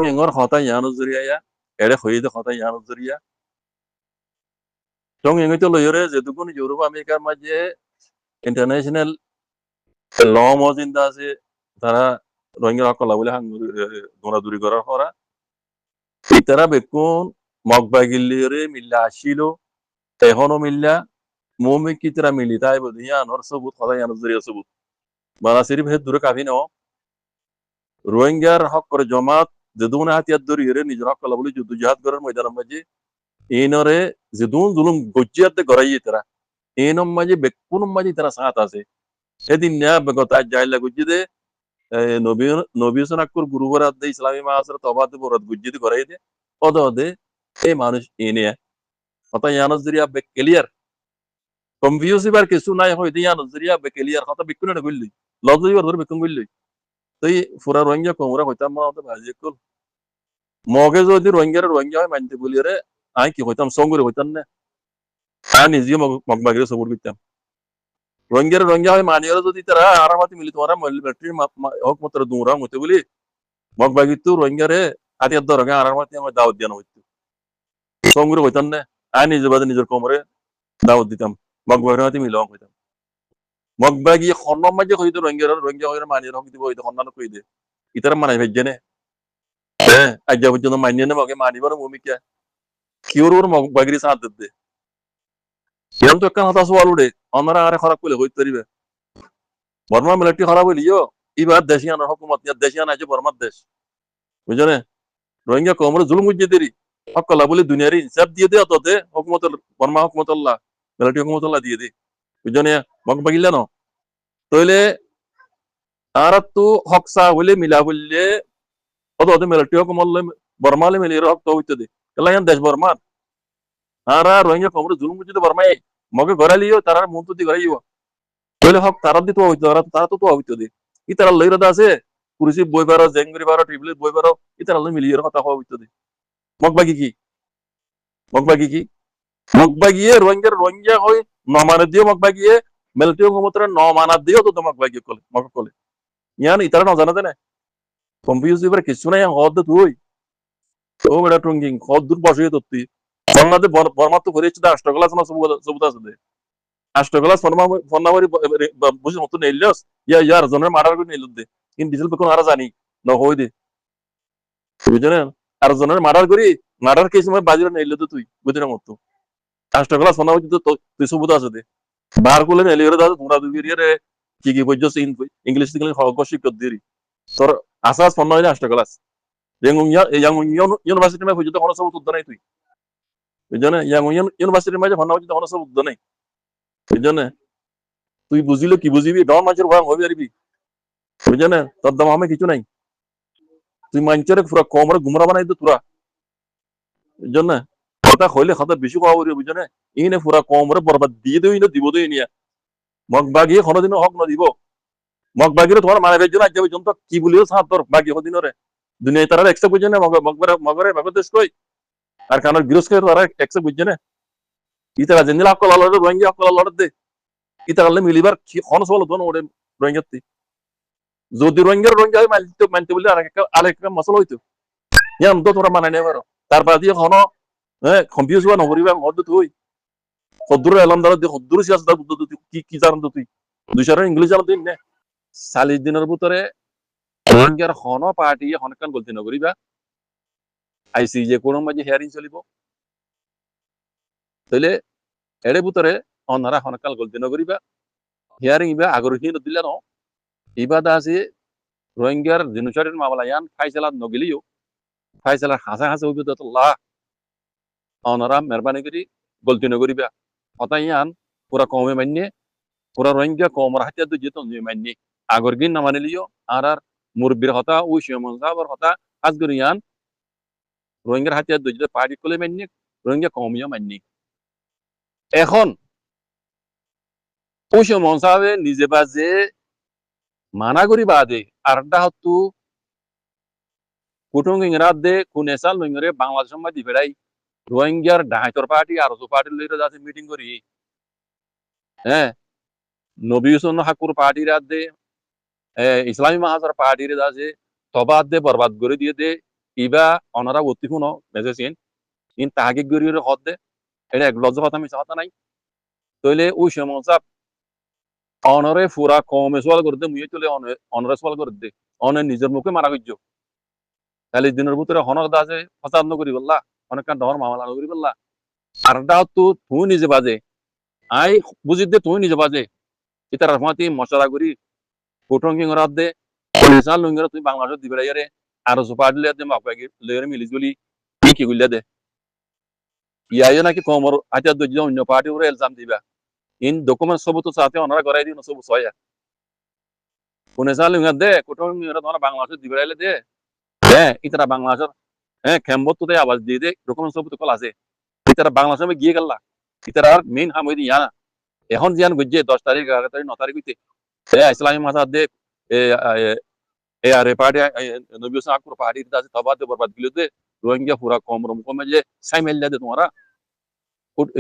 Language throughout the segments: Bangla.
engor khota yanu zuriya ya ere khoyide khota yanu zuriya tong engi to loyore jedukun Europe America maje international law mojinda আছে তারা রোহিঙ্গা হকলা বলে হাং দৌড়াদৌড়ি করার পরা তারা বেকুন মগবাগিল্লিরে মিল্লা আসিল এখনো মিল্লা মোমে কি তারা মিলি তাই বদিয়া নর সবুত খদা ইয়ান জরিয়া সবুত বালা সিরিফ হে দূরে কাফি ন রোহিঙ্গার হক করে জমাত যেদুন হাতিয়ার দরিয়ে নিজের হকলা বলে যুদ্ধ জিহাদ করার ময়দান মাঝে এইনরে যেদুন জুলুম গজ্জিয়াতে গড়াইয়ে তারা এইনম মাঝে বেকুন মাঝে তারা সাথ আছে এদিন না বেগতা জাইলা গজ্জিদে নবী নবী সনাকুর গুরুবরাত দে ইসলামী মাহাসর তবাতে বরাত গুজ্জিদে গড়াইয়ে পদে এই মানুষ এনে কথা ইয়ানস জরিয়া বে ক্লিয়ার কনফিউজ এবার কিছু নাই হইতে ইয়ানস জরিয়া বে ক্লিয়ার কথা বিকুনে গইলি লজই ধরে বিকুন গইলি তুই ফুরা রোহিঙ্গা কোমরা হইতাম মা তো বাজি কল মগে যদি রোহিঙ্গা হয় মানতে বলি রে আই কি হইতাম সঙ্গরে হইতাম না আই নিজে মগবাগিরে সবুর করতাম রোহিঙ্গা হয় মানিয়র যদি তারা আরামাতি মিলি তোমারা মিলিটারি হক মত দুরা মতে বলি মগবাগি তো রোহিঙ্গারে আতিয়ার দরগা আরামাতি আমার দাওয়াত দিয়ানো হইতো সঙ্গরে হইতাম না আই নিজে বাদে নিজের কোমরে দাওয়াত দিতাম মগবাগিরে মিলং হইতাম মগবাগি খন্নম মাঝে হইতো রোহিঙ্গা হইরে মানিয়র হক দিব হইতো খন্নানো কই দে ইতারা মানাই ভেজনে হ্যাঁ আজ্ঞা পর্যন্ত মানিয়ে নেব আগে মানিবার ভূমিকা কিওর ওর মগবাগিরি সাথ দে সেরকম তো একটা হতাশ হওয়ার উঠে অন্যরা আরে খারাপ করলে হইতে পারিবে বর্মা মিলিটারি খারাপ হইলিও এবার দেশিয়ান হকুমত দেশিয়ান আছে বর্মার দেশ বুঝলে রোহিঙ্গা কোমরে জুলুম উজ্জে দেরি হকলা বলে দুনিয়ার ইনসাফ দিয়ে দে অততে হকুমত বর্মা হকুমতুল্লাহ মিলিটারি হকুমতুল্লাহ দিয়ে দে বুঝলে মগবাগিলা ন তইলে আর তো হকসা হইলে মিলা বললে অততে মিলিটারি হকুমত বর্মালে মিলিয়ে হক তো হইতে দে কেলা ইয়ান দেশ বর্মার আর রোহিঙ্গা কোমরে জুলুম উজ্জে বর্মাই মগে গড়ালিও তারা মন তো দি গড়াইও তইলে হক তারা দি তো হইতো তারা তো হইতো দে ই তারা লইরা আছে কুরসি বই বারো জেঙ্গুরি বারো টিবলিট বই বারো ই তারা মিলিয়ে কথা হইতো দে মগবাগি কি মগবাগিয়ে রোহিঙ্গা হই নমানে দিও মগবাগিয়ে মিলিটারি হুকুমতরে নমানা দিও তো মগবাগি কলে মগ কলে ইয়ান ইতারা না জানা দেনে কম্পিউজ এবার কিছু নাই হদ তুই ও বেটা টুঙ্গিং হদ দূর বসিয়ে তুই বাংলাদেশ বর্মা তো করেছে অষ্টকলাস না সবুত আছে দে অষ্টকলাস ফর্মাবরি বুঝি মতো নেইলস ইয়ার জনের মারার করে নেইল দে ইন ডিজেল বেকন আর জানি ন হই দে বুঝলেন আর জনের মারার কেস সময় বাজির নেইল দে তুই বুঝলেন মতো অষ্টকলাস ফর্মাবরি তো তুই সবুত আছে দে বার করলে নেইল রে দাদা তোমরা দুই রে কি বুঝছস ইংলিশ হক শিক্ষক দিরি তোর আসাস ফর্মা হইলে অষ্টকলাস ইউনিভার্সিটি মে বুঝতে কোনো সবুত নাই তুই বুঝলেন ইউনিভার্সিটির মাঝে ফর্মা বুঝতে কোনো সবুত নাই বুঝলেন তুই বুঝিলে কি বুঝিবি ডন মাছের ভাঙ হবি আরবি বুঝলেন তোর দাম আমি কিছু নাই তুই মাঞ্চরে পুরা কমরে গুমরা বানাই দে তোরা বুঝলেন কথা হইলে কথা বেশি খাওয়া করি বুঝলেন ইনে পুরা কমরে বরবাদ দিয়ে দেই না দিব দেই নিয়া মগবাগিয়ে কোনোদিনও হক না দিব মগবাগিরে তোমার মানে বেজন আজ যাবে যন্ত কি বলিও সাত তোর বাকি হদিনরে দুনিয়ায় তারা একসা বুঝে না মগরে বাগদেশ কই আর কানার বিরোধকে তারা একসা বুঝে না ইতারা জেনিলা হক লড়ে রোহিঙ্গা হক লড়ে দে ইতারালে মিলিবার খন সবল দন ওরে রোহিঙ্গাতি যদি রোহিঙ্গা হয় মানতে বলে আরেকটা মশলা হইতো ইয়ান তো তোরা মানাই নেবার তারপর দিয়ে খন কম্পিউজ হওয়া নগরিবা হদ তুই হদ্দুর এলাম দ্বারা দিয়ে হদ্দুর সিয়াসত কি জানান তো তুই দুইশার ইংলিশ জানান তুই নে 40 দিনের ভিতরে রোহিঙ্গার খন পার্টি হনকান গলতি নগরিবা আইসিজে কোন মাঝে হিয়ারিং চলিব তাইলে এড়ে ভিতরে অনারা হনকাল গলতি নগরিবা হিয়ারিং ইবা আগ্রহী নদিলা ন ইবাদা আছে রোহিঙ্গার জেনোসাইডের মামলা ইয়ান ফাইসালা নগিলিও ফাইসালার হাসা হইবে দতল্লাহ অনারা মেহরবানি করি গলতি নগরিবা হতা ইয়ান পুরা কমে মান্যে পুরা রোহিঙ্গা কমর হাতিয়া তো যেত মান্যে আগর গিন না মানিলিও আর মুরব্বির হতা ওই শিয়মন সাহাবার হতা আজগর ইয়ান রোহিঙ্গার হাতিয়া তো যেত পার্টি কলে মান্যে রোহিঙ্গা কমিও মান্যে এখন ওই শিয়মন সাহাবে নিজে বাজে মানা করি বাদে আরটা হতো কুটুং ইংরাজ দে কুনেসাল লইngরে বাংলাদেশ মাঝে বেড়াই রোহিঙ্গার ডাহাইতর পার্টি আর জো পার্টি লইরা যাতে মিটিং করি হ্যাঁ নবী হুসেন হাকুর পার্টি রাত দে ইসলামী মাহাজার পার্টি রে যাচ্ছে তবাদ দে বরবাদ করে দিয়ে দে ইবা অনারা অতি কোনো মেজেসিন ইন তাহাকে গরিয়ে হদ দে এটা এক লজ্জা কথা মিশা কথা নাই তইলে ওই সমস্যা অনরে ফুরা কমে সওয়াল করে দে মুই চলে অনরে সওয়াল করে দে অনে নিজের মুখে মারা গজ্য তাহলে দিনের ভিতরে হনক দাসে ফসাদ নকরি বললা অনেক ধর মামলা নকরি বললা আর দাও তো তুই নিজে বাজে আই বুঝি দে তুই নিজে বাজে ইতার রহমাতি মশলা করি কোটং কিং রাত দে পুলিশাল লুঙ্গরা তুই বাংলাদেশ দিবে রে আর সুপার লিয়া দে মাপাগি লের মিলিস বলি কি গুলিয়া দে ইয়াই নাকি কমর আচ্ছা দুজ অন্য পার্টি উপরে ইলজাম দিবা ইন ডকুমেন্ট সব তো সাথে ওনারা করাই দিন সব সয়া পুলিশাল লুঙ্গা দে কোটং কিংরা তোমরা বাংলাদেশ দিবে দে হ্যাঁ ইতারা বাংলাদেশের হ্যাঁ খেম্বত তো আওয়াজ দিয়ে দে ডকুমেন্ট সব তো কল আছে ইতারা বাংলাদেশে গিয়ে গেল ইতারা মেইন হাম হইদি ইয়ানা এখন জিয়ান গজ্জে 10 তারিখ 11 তারিখ 9 তারিখ হইতে ইসলামী মাসাদ দে এ আরে পার্টি নবী হোসেন আকবর পার্টি দাসে তবাদ দে বরবাদ গিলে দে রোহিঙ্গা পুরা কম রম কমে যে সাইমেল দে তোমারা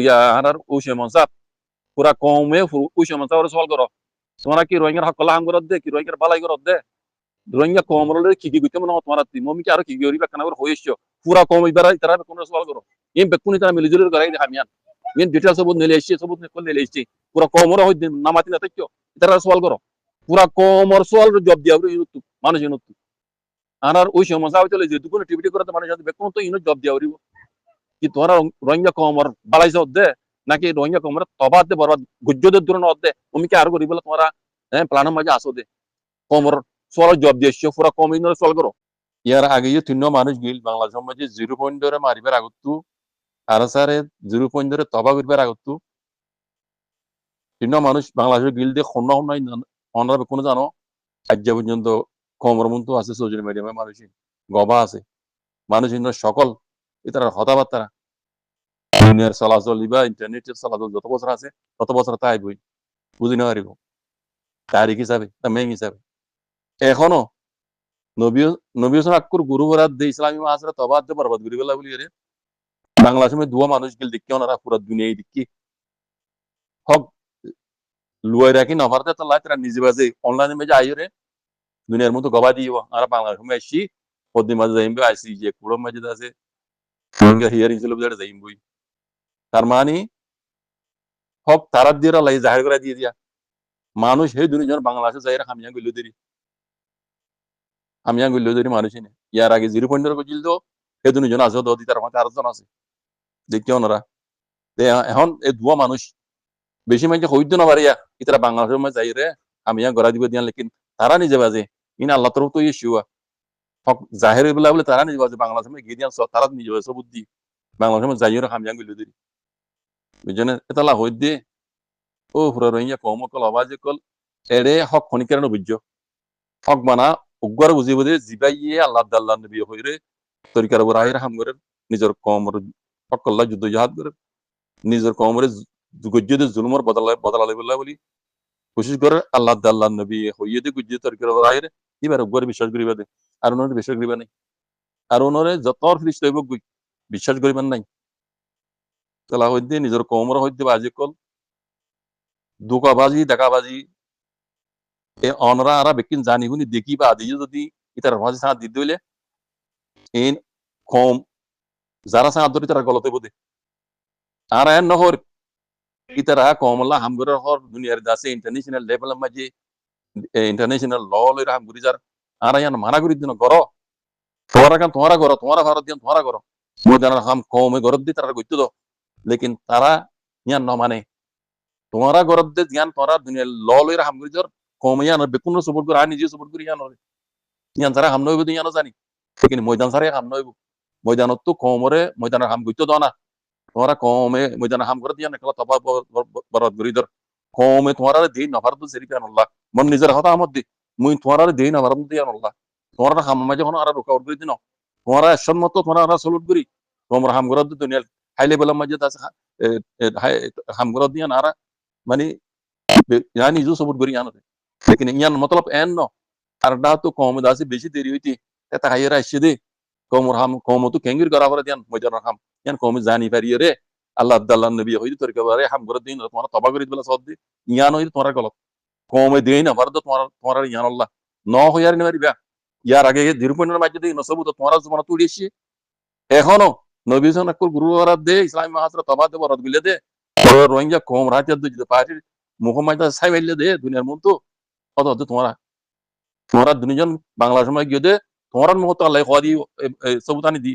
ইয়া হারার উশে মনসাব পুরা কমে উশে মনসাব সওয়াল করো তোমরা কি রোহিঙ্গার হক কলা হাম করত দে কি রোহিঙ্গার বালাই করত দে রোহিঙ্গা কম রলে কি গুতে মনে তোমারা মমি কি আর কি গরিবা কানা করে হইছো পুরা কম ইবারা তারা কোন সওয়াল করো ইম বেকুনি তারা মিলিজুলের করাই দে হামিয়ান মেন ডিটেইলস সব নেলে এসে সব নেলে এসে পুরা কমর হই নামাতি না তাইছো তারা সওয়াল করো পুরা কমর সওয়াল জব দিয়া মানুষ ইনুত আর ওই সমস্যা হইতলে যে দুপুরে টিভিটি করতে মানুষ বেকুন তো ইনো জব দিয়া হরিব কি তোরা রোহিঙ্গা কমর বালাইছ দে নাকি রোহিঙ্গা কমর তবাদ দে বরবাদ গুজ্জদের দূর নদ দে তুমি কি আর করি বলে তোমরা হ্যাঁ প্ল্যানের মাঝে আসো দে কমর সওয়াল জব দিয়ে এসছো পুরা কম ইনো সওয়াল করো ইয়ার আগে যে তিন মানুষ গিল বাংলাদেশের মাঝে 0 পয়েন্ট ধরে মারিবার আগতু আর সারে 0 পয়েন্ট ধরে তবা করিবার আগতু তিন মানুষ বাংলাদেশের গিল দিয়ে খন্ন নাই অনারা কোনো জানো আজ পর্যন্ত কমর মন্ত আছে সোশ্যাল মিডিয়ামে মানুষ গবা আছে মানুষ সকল এটার হতাবার্তা দুনিয়ার চলাচল বা ইন্টারনেটের চলাচল যত বছর আছে তত বছর তাই বই বুঝি না পারিব তারিখ হিসাবে মেং হিসাবে এখনো নবী হোসেন আকবর গুরু বরাদ দে ইসলামী মাহাজরা তবাদ দে বরবাদ করি বলা বলি রে বাংলাদেশে দুয়া মানুষ গিল দেখি ওনারা পুরা দুনিয়ায় দেখি হক লুয়াই রাখি নভারতে তো লাই তারা নিজে বাজে অনলাইনে মেজে আইরে দুনিয়ার মতো গবা দিব আর বাংলাদেশে আসছি পদ্মী মাঝে যাইম আইসি যে কুড়ম মাঝে আছে হিয়ারিং ছিল বুঝে যাইম বই তার মানে হক তারা দিয়ে লাই জাহির করে দিয়ে দিয়া মানুষ সেই দুজন বাংলাদেশে যাই হামিয়া গইল দেরি মানুষ নে ইয়ার আগে 0 পয়েন্ট গিল তো সেই দুজন আছে দদি তার মধ্যে আরেকজন আছে দেখি ওনারা এখন এই দুয়া মানুষ বেশি মানুষ হইত না পারিয়া ইতারা বাংলাদেশের মধ্যে যাই রে হামিয়া গড়া দিব দিয়া লেকিন তারা নিজে বাজে ইন আল্লাহ তরফ তো ইস্যুয়া হক জাহের বলা বলে তারা নিজে বাজে বাংলাদেশের মধ্যে গিয়ে দিয়া তারা নিজে বাজে বুদ্ধি বাংলাদেশের মধ্যে যাই রে হামিয়া গইল দেরি বুঝছেন এতলা হইত দিয়ে ও পুরা রোহিঙ্গা কমকল আওয়াজে কল এড়ে হক খনিকের বুঝ্য হক মানা উগ্র বুঝি বুঝে জিবাইয়ে আল্লাহ নবী হইরে তরিকার উপর আইরা হাম করে নিজের কমর হকল্লা যুদ্ধ জাহাদ করে নিজের কমরে গুজ্জুদের জুলমর বদলালে বলি কোশিশ করে আল্লাহ নবী হইয়ে দে গুজ্জু তরিকার উপর আইরে এবার উগ্র বিশ্বাস করিবা দে আর ওনারে বিশ্বাস করিবা নাই আর ওনারে যত ফিরিস্ত হইব বিশ্বাস করিবার নাই তালা হইতে নিজের কমর হইতে বাজি কল দুকাবাজি ডাকাবাজি এ অনরা আরা বেকিন জানি হুনি দেখি বা আদি যদি ইতার মাঝে সাথ দিতে হইলে ইন কম যারা সাথ ধরে তারা গলতে বোধে আর এন নহর ইতারা কমলা হামগরের হর দুনিয়ার দাসে ইন্টারন্যাশনাল লেভেলের মাঝে ইন্টারন্যাশনাল ল লইরা হামগুরি যার আর ইয়ান মানা করি দিন গর তোমারা কাম তোমারা গর তোমারা ভারত দিন তোমারা গর ময়দানের হাম কমে গরব দি তারা গইতো তো লেকিন তারা ইয়ান ন মানে তোমারা গরব দে জ্ঞান তোরা দুনিয়ার ল লইরা হামগুরি যার কমে ইয়ান বেকুন সাপোর্ট করে আর নিজে সাপোর্ট করি ইয়ান যারা হাম নইব ইয়ানো জানি লেকিন ময়দান সারে হাম নইব ময়দানত তো কমরে ময়দানের হাম গইতো দাও না তোমরা কমে ময়দানের হাম করে দিয়া নেকলা তবা বরবাদ করি দর কমে তোমারা দিন নভার তো সেরি পেন আল্লাহ মন নিজের কথা আমদ দি মুই তোমারা দিন নভার মধ্যে দিয়া আল্লাহ তোমরা হাম মাঝে কোন আর রুকাউট করে দিন তোমরা সম্মত তোমরা সলুট করি তোমরা হাম করে দুনিয়ার হাই লেভেলের মাঝে আছে হাম করে দিয়া না মানে ইয়ানি জু সাপোর্ট করি ইয়ানো লেকিন ইয়ান মতলব এন ন আর না তো কম দাসে বেশি দেরি হইতি এটা হাইরা আসছে দে কমর হাম কম তো কেঙ্গির করা করে দিয়ান ময়দানের হাম ইয়ান কমে জানি পারি রে আল্লাহ নবী হইতে তোর কেবারে হাম করে দিন তোমার তবা করে দিবলা সদ দি ইয়ান হইতে তোমার গলত কমে দেই না ভারত তোমার ইয়ান আল্লাহ ন হইয়ার নি মারিবা ইয়ার আগে দীর্ঘপণ্যের মাঝে দিয়ে নসবুত তোমার জমানত উড়িয়েছি এখনো নবীজন গুরু দে ইসলামী মাহাসরা তবা দে বরদ বিলে দে রোহিঙ্গা কম রাজ্য যদি পার্টির মুখমাই সাই বাইলে দে দুনিয়ার মতো কত হতো তোমরা তোমরা দুজন বাংলা সময় গিয়ে দে তোমার মুহূর্ত আল্লাহ হওয়া দি সবুতানি দি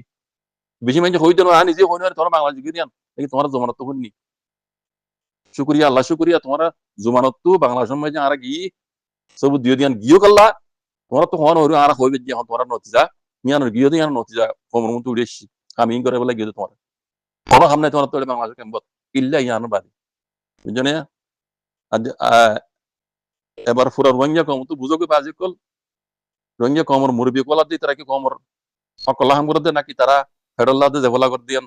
বেশি মানুষ হইতে না নিজে হই না তোমরা বাংলাদেশ গিয়ে দিয়ান তোমার জমানত তো হননি শুক্রিয়া আল্লাহ শুক্রিয়া তোমরা জমানত তো বাংলা সময় যে আর গিয়ে সবুত দিয়ে দিয়ান গিয়েও কাল্লা তোমরা তো হন হইল আর হইবে যে তোমরা নতিজা মিয়ান গিয়ে দিয়ান নতিজা কমর মতো উড়েছি আমি করে বলে গিয়ে তোমার কোনো হামনে তোমার তো বাংলাদেশ কেমন ইল্লা ইয়ান বাদী বুঝছো এবার পুরা রোহিঙ্গা কম তো বুঝো বাজি কল রোহিঙ্গা কমর মুরবি কলা দিয়ে তারা কি কমর সকল হাম করে দে নাকি তারা ফেডল্লা দিয়ে জেবলা করে দিয়ান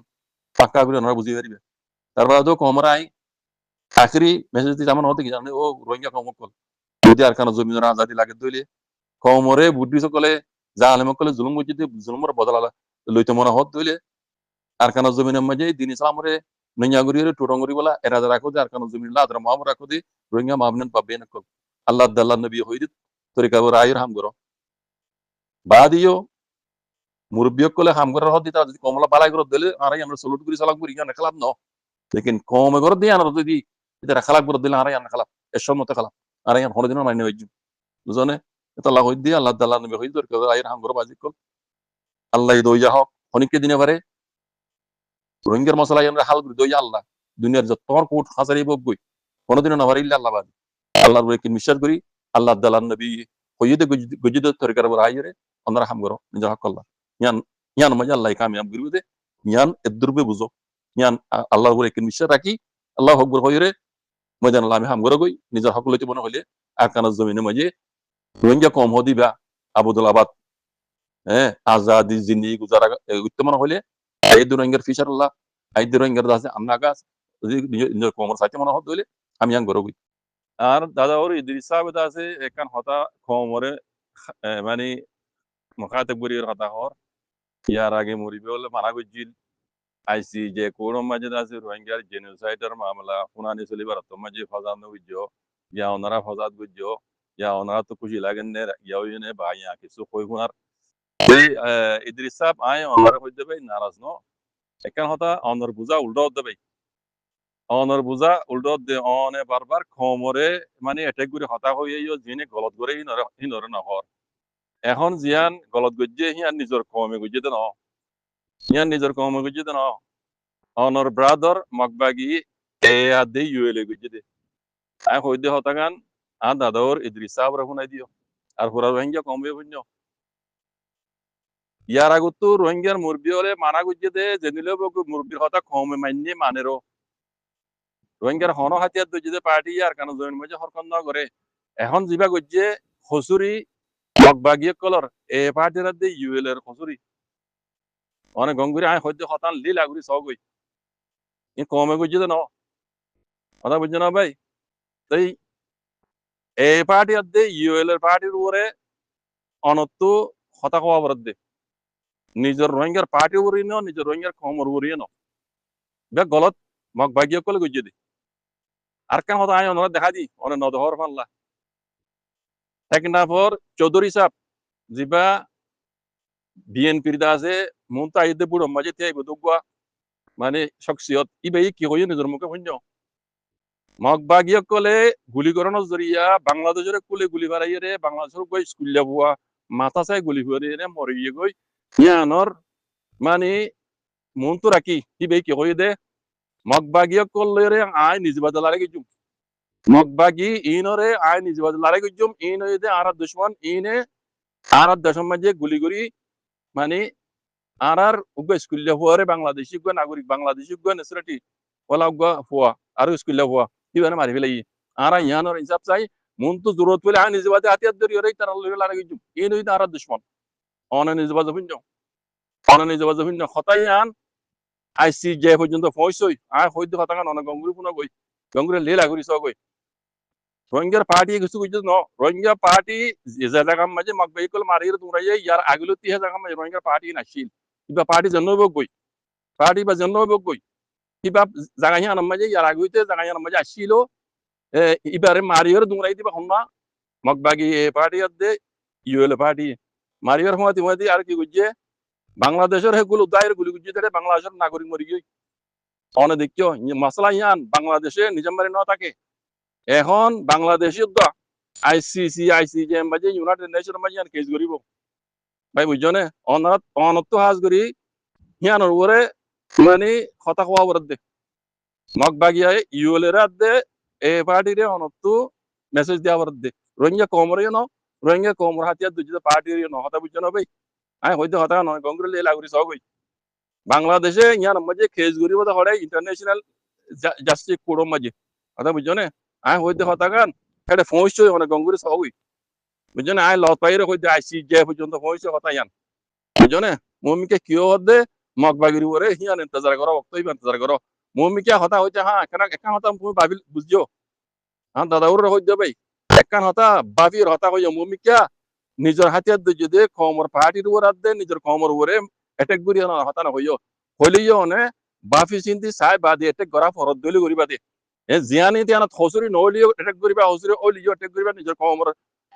পাক্কা করে ওনারা বুঝিয়ে পারিবে তারপরে কমর আই আখরি মেসেজ দিয়ে যেমন হতে কি জানে ও রোহিঙ্গা কমর কল যদি আর কারণ জমিনের আজাদি লাগে দইলে কমরে বুদ্ধি সকলে যা আলেম কলে জুলুম বুঝি জুলুমের বদলা লইতে মনে হত দইলে আর কারণ জমিনের মাঝে দিন ইসলামরে নইয়াগুড়ি টুরঙ্গুরি বলা এরা রাখো দে আর কারণ জমিন আদর মাহমুদ রাখো দে রোহিঙ্গা মাহবিন পাবে না কল আল্লাহ দাল্লাহ নবী হইদ তরিকা রায়ের হাম করো বাদিও মুরব্বী কলে হাম করার হদি তারা যদি কমলা বালাই করে দিলে আর আমরা সলুট করি সালাক করি কেন খেলাপ ন লেকিন কমে করে দিয়ে আনার যদি এটা খালাক করে দিলে আর আনা খালাপ এর মতো খালাপ আর হরে দিনের মাইনে হইজু বুঝনে এটা আল্লাহ হইদ দিয়ে আল্লাহ দাল্লাহ নবী হইদ তরিকা রায়ের হাম করো বাজি কল আল্লাহ দইয়া হক অনেককে দিনে পারে রোহিঙ্গার মশলা আমরা হাল করি দইয়া আল্লাহ দুনিয়ার যত তোর কোট হাজারি বকবই কোনোদিনও না পারিলে আল্লাহ বাদ আল্লাহর বলে বিশ্বাস করি আল্লাহ দাল্লাহ নবী হইদে গজিদ তরিকার বড় আইরে আমরা হাম করো নিজের হক আল্লাহ ইয়ান ইয়ান মজা আল্লাহ কামিয়াব করিব দে ইয়ান এদুরবে বুঝো ইয়ান আল্লাহর বলে বিশ্বাস রাখি আল্লাহ হকবর হইরে ময়দান আল্লাহ আমি হাম করো গই নিজের হক লইতে মনে হইলে আকানার জমিনে মাঝে রোহিঙ্গা কম হদিবা আবুদুল আবাদ হ্যাঁ আজাদি জিন্দি গুজারা উত্তম হইলে এই রোহিঙ্গার ফিচার আল্লাহ এই রোহিঙ্গার দাসে আন্না গাছ নিজের কমর সাথে মনে হত হইলে আমি ইয়ান করো গই আর দাদা ওর ইদ্রিস সাহেব আছে একান হতা কমরে মানে মুখাতে বুড়ির হতা হর ইয়ার আগে মরিবে বলে মারা গজিল আইসি যে কোরম মাঝে আছে রোহিঙ্গার জেনোসাইডের মামলা শুনানি চলিবার তো মাঝে ফজাদ বুঝছ ইয়া ওনারা ফজাদ বুঝছ ইয়া ওনারা তো খুশি লাগেন নে ইয়াও ইনে ভাইয়া কিছু কই শুনার এই ইদ্রিস সাহেব আয় ওনারা হইতে ভাই নারাজ ন একান হতা অনর বুঝা উল্টো হতে ভাই অনর বুঝা উল্টো দে অনে বারবার খমরে মানে এটেক করে হতা হয়ে যিনি গলত করে ইনরে নহর এখন জিয়ান গলত গজ্জে হিয়ান নিজের কমে গজ্জে দেন হিয়ান নিজের কমে গজ্জে দেন অনর ব্রাদার মকবাগি এ আদে ইউএলএ গজ্জে দে আই হইদে হতাগান আ দাদর ইদ্রিস সাহেব রাখুনাই দিও আর পুরা রোহিঙ্গা কমবে বুঝন্য ইয়ার আগত রোহিঙ্গার মুরব্বী হলে মানা গজ্জে দে জেনিলে মুরব্বীর হতা কমে মান্য মানেরও রোহিঙ্গার হন হাতিয়ার দজ্জে পার্টি আর কারণ জয়েন মজে হরকন ন করে এখন যিবা গজ্জে হসুরি মকবাগিয়ে কলর এ পার্টির দে ইউএল এর হসুরি অনেক গঙ্গুরি আয় হইতে হতান লি লাগুরি সগই ই কমে গজ্জে দে ন কথা বুঝছো না ভাই তাই এ পার্টি দে ইউএল এর পার্টির উপরে অনত্ত হতা হওয়া বরাদ দে নিজের রোহিঙ্গার পার্টি উপরে ন নিজের রোহিঙ্গার কমর উপরে ন বে গলত মকবাগিয়ে কলে গজ্জে দে আর কেন হতা আয় ওনারা দেখা দি অনেক নদহর ফাল্লা পর চৌধুরী সাহেব যিবা বিএনপির দাসে মমতা আইদে বুড়ো মাঝে তিয়াই বুদুগুয়া মানে শখসিয়ত ইবাই কি হইয়ে নিজের মুখে শুন্য মকবাগিয়ে কলে গুলি করানোর জরিয়া বাংলাদেশের কুলে গুলি বাড়াইয়ে রে বাংলাদেশের গই স্কুলিয়া বুয়া মাথা চাই গুলি ফুয়ারিয়ে রে মরিয়ে গই ইয়ানর মানে মন তো রাখি ইবাই কি হইয়ে দে মকবাগিয়ে করলে রে আয় নিজ বাদলারে গেছুম মকবাগি ইনরে আয় নিজ বাদলারে গেছুম ইন হইয়ে দে আর দুশ্মন ইনে আর দেশের মাঝে গুলি করি মানে আর উগ্র স্কুলিয়া ফুয়ারে বাংলাদেশি উগ্র নাগরিক বাংলাদেশি উগ্র নেসরাটি ওলা উগ্র ফুয়া আর স্কুলিয়া ফুয়া ইবারে মারি ফেলাই আর ইয়ানোর হিসাব চাই মন তো জরুরত পেলে আয় নিজ বাদে হাতিয়ার ধরি ওরে তার লারে গেছুম ইন হইতে আর দুশ্মন অনে নিজ বাজে ভিন্ন অনে নিজ বাজে ভিন্ন হতাই আন আইসি যে পর্যন্ত পৌঁছই আয় হইতে হতাগান অনেক গঙ্গুরি পুনা গই গঙ্গুরে লে লাগুরি সব গই রোহিঙ্গার পার্টি কিছু কিছু ন রোহিঙ্গা পার্টি যে জায়গা মাঝে মকবাইকল মারিয়ে তোমরা ইয়ার আগলো 30 জায়গা মাঝে রোহিঙ্গার পার্টি নাছিল কিবা পার্টি জন্ম বই পার্টি বা জন্ম বই কিবা জায়গা হিয়ান মাঝে ইয়ার আগুইতে জায়গা হিয়ান মাঝে আসছিল ইবারে মারিয়ে তোমরা দিবা হন্না মকবাগি পার্টি দে ইউএল পার্টি মারিবার সময় তুমি আর কি বুঝছে বাংলাদেশের হেগুলো দায়ের গুলি গুজি ধরে বাংলাদেশের নাগরিক মরি গিয়ে অনে দেখিও মাসলা ইয়ান বাংলাদেশে নিজম মারি ন থাকে এখন বাংলাদেশের তো আইসিসি আইসিজেএম বাজে ইউনাইটেড নেশন বাজে ইয়ান কেস করিব ভাই বুঝছো না অনাত অনত হাজ করি হিয়ানোর উপরে মানে কথা কোয়া বরাদ দে মগ বাগিয়ায় ইউএল এর দে এ পার্টি রে অনত মেসেজ দেওয়া বরাদ দে রোহিঙ্গা কমরে ন রোহিঙ্গা কমর হাতিয়ার দুজিতে পার্টি রে ন হতা বুঝছো না ভাই আই হইতে হতা নয় গঙ্গুর লে লাগুরি সব হই বাংলাদেশে ইয়ার মাঝে কেস করিব তো হড়াই ইন্টারন্যাশনাল জাস্টিস কোর্ট মাঝে কথা বুঝছো না আই হইতে হতা গান এটা ফৌঁছ অনেক গঙ্গুরি সব হই বুঝছো না আই লত পাইরে হইতে আইসিজে পর্যন্ত ফৌঁছ হতা ইয়ান বুঝছো না মমিকে কিয় হদে মগবাগির উপরে হিয়ান ইন্তজার করো বক্তব্য ইন্তজার করো মমিকে হতা হইতে হ্যাঁ একান হতা তুমি ভাবি বুঝছো হ্যাঁ দাদা ওর হইতে ভাই একান হতা বাবির হতা হইয়া মমিকা নিজের হাতিয়ার যদি কমর পার্টির উপর দে নিজের কমর উপরে এটেক করি হতা না হইও হইলেও নে বাফি চিন্তি চাই বাদে এটেক করা ফরত দলি করিবা দে এ জিয়ানি তিয়ানা হসুরি নলিও এটেক করিবা হসুরি ওলিও এটেক করিবা নিজের কমর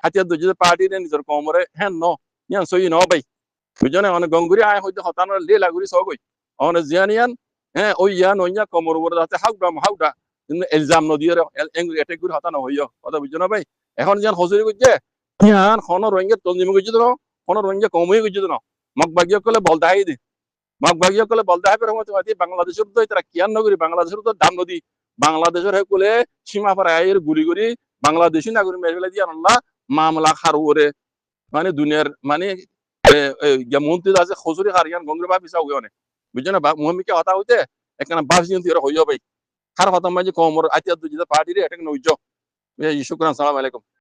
হাতিয়ার যদি পার্টি নে নিজের কমরে হ্যাঁ ন ইয়ান সই ন ভাই বুঝনে অনেক গঙ্গুরি আয় হইতে হতানো লে লাগুরি সব হই অনেক জিয়ানিয়ান হ্যাঁ ওই ইয়ান ওইয়া কমর উপরে যাতে হাউডা কিন্তু এলজাম নদীয়ে এটেক করে হতানো হইও কথা বুঝছো না ভাই এখন জিয়ান হসুরি করছে ইয়ান খন রোহিঙ্গা তঞ্জিমে গেছি তো খন রোহিঙ্গা কমই গেছি তো মগ বাগিয়ে কলে বলদাই দি মগ বাগিয়ে কলে বলদাই পেরে মতো বাংলাদেশের তো তারা কিয়ান নগরী বাংলাদেশের তো দাম নদী বাংলাদেশের হে কোলে সীমা পাড়ায় গুলি করি বাংলাদেশি নাগরিক মেরে ফেলে দিয়ে আল্লাহ মামলা খার ওরে মানে দুনিয়ার মানে মন্ত্রী আছে খসুরি হারিয়ান গঙ্গরে বা পিছা হইও নে বুঝছো না মহিমিকে হতা হইতে একখানা বাস জিনিস হইও ভাই খার হতাম মাঝে কমর আতিয়া দুজিতে পার্টি রে এটা নইজ শুক্রান সালাম আলাইকুম